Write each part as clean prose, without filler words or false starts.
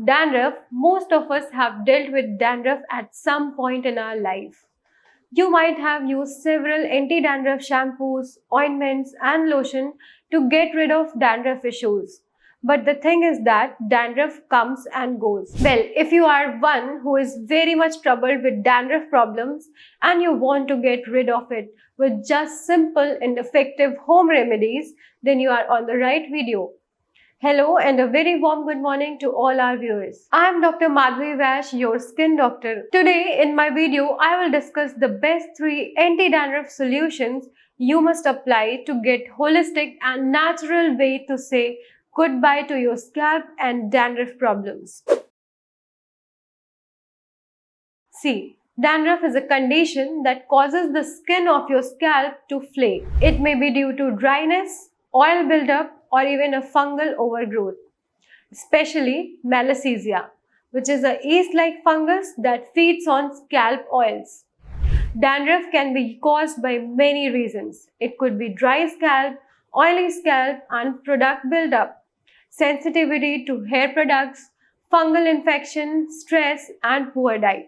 Dandruff, most of us have dealt with dandruff at some point in our life. You might have used several anti-dandruff shampoos, ointments and lotion to get rid of dandruff issues. But the thing is that dandruff comes and goes. Well, if you are one who is very much troubled with dandruff problems and you want to get rid of it with just simple and effective home remedies, then you are on the right video. Hello and a very warm good morning to all our viewers. I am Dr. Madhvi Vash, your skin doctor. Today in my video, I will discuss the best 3 anti-dandruff solutions you must apply to get holistic and natural way to say goodbye to your scalp and dandruff problems. See, dandruff is a condition that causes the skin of your scalp to flake. It may be due to dryness, oil buildup, or even a fungal overgrowth, especially malassezia, which is a yeast-like fungus that feeds on scalp oils. Dandruff can be caused by many reasons. It could be dry scalp, oily scalp, and product buildup, sensitivity to hair products, fungal infection, stress, and poor diet.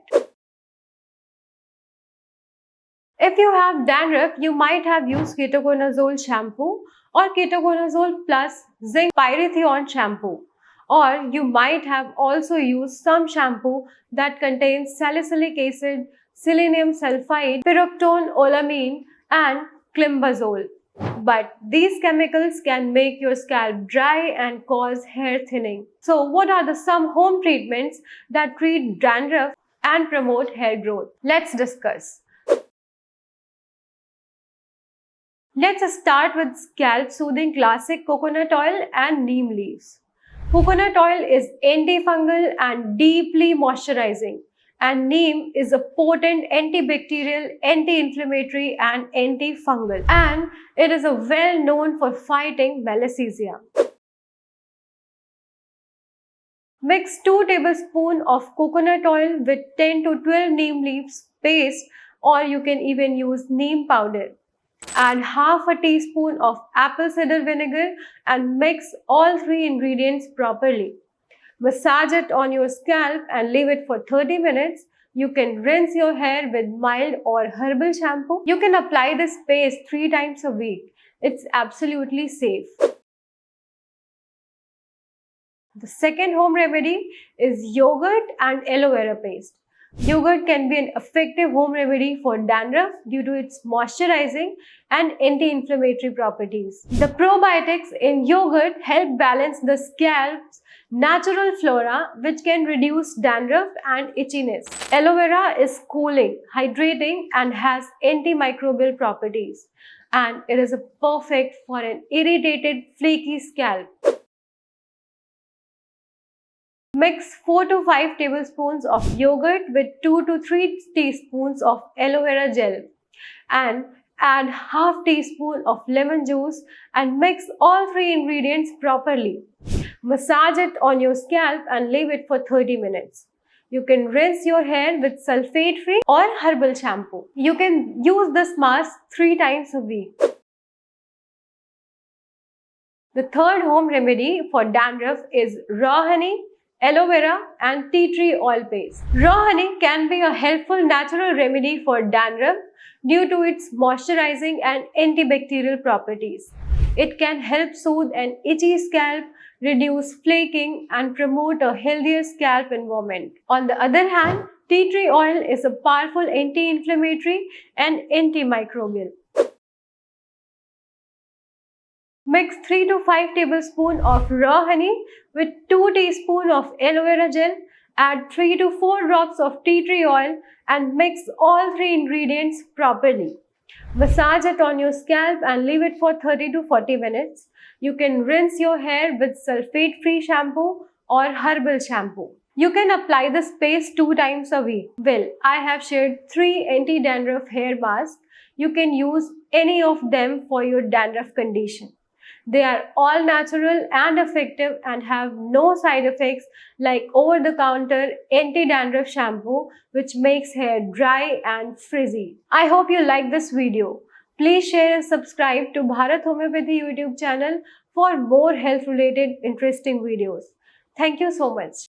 If you have dandruff, you might have used ketoconazole shampoo or ketoconazole plus zinc pyrithione shampoo. Or you might have also used some shampoo that contains salicylic acid, selenium sulfide, pyrophthone and clombazole. But these chemicals can make your scalp dry and cause hair thinning. So what are some home treatments that treat dandruff and promote hair growth? Let's discuss. Let's start with scalp soothing classic coconut oil and neem leaves. Coconut oil is antifungal and deeply moisturizing, and neem is a potent antibacterial, anti-inflammatory and antifungal, and it is well known for fighting malassezia. Mix 2 tablespoons of coconut oil with 10 to 12 neem leaves paste, or you can even use neem powder. Add half a teaspoon of apple cider vinegar and mix all 3 ingredients properly. Massage it on your scalp and leave it for 30 minutes. You can rinse your hair with mild or herbal shampoo. You can apply this paste 3 times a week. It's absolutely safe. The second home remedy is yogurt and aloe vera paste. Yogurt can be an effective home remedy for dandruff due to its moisturizing and anti-inflammatory properties. The probiotics in yogurt help balance the scalp's natural flora, which can reduce dandruff and itchiness. Aloe vera is cooling, hydrating, and has antimicrobial properties, and it is perfect for an irritated, flaky scalp. Mix 4 to 5 tablespoons of yogurt with 2 to 3 teaspoons of aloe vera gel and add half teaspoon of lemon juice and mix all 3 ingredients properly. Massage it on your scalp and leave it for 30 minutes. You can rinse your hair with sulfate-free or herbal shampoo. You can use this mask 3 times a week. The third home remedy for dandruff is raw honey, aloe vera and tea tree oil paste. Raw honey can be a helpful natural remedy for dandruff due to its moisturizing and antibacterial properties. It can help soothe an itchy scalp, reduce flaking and promote a healthier scalp environment. On the other hand, tea tree oil is a powerful anti-inflammatory and antimicrobial. Mix 3 to 5 tablespoons of raw honey with 2 teaspoons of aloe vera gel, add 3 to 4 drops of tea tree oil and mix all 3 ingredients properly. Massage it on your scalp and leave it for 30 to 40 minutes. You can rinse your hair with sulfate-free shampoo or herbal shampoo. You can apply this paste 2 times a week. Well, I have shared 3 anti-dandruff hair masks. You can use any of them for your dandruff condition. They are all natural and effective and have no side effects like over-the-counter anti-dandruff shampoo, which makes hair dry and frizzy. I hope you like this video. Please share and subscribe to Bharat Homeopathy YouTube channel for more health-related interesting videos. Thank you so much.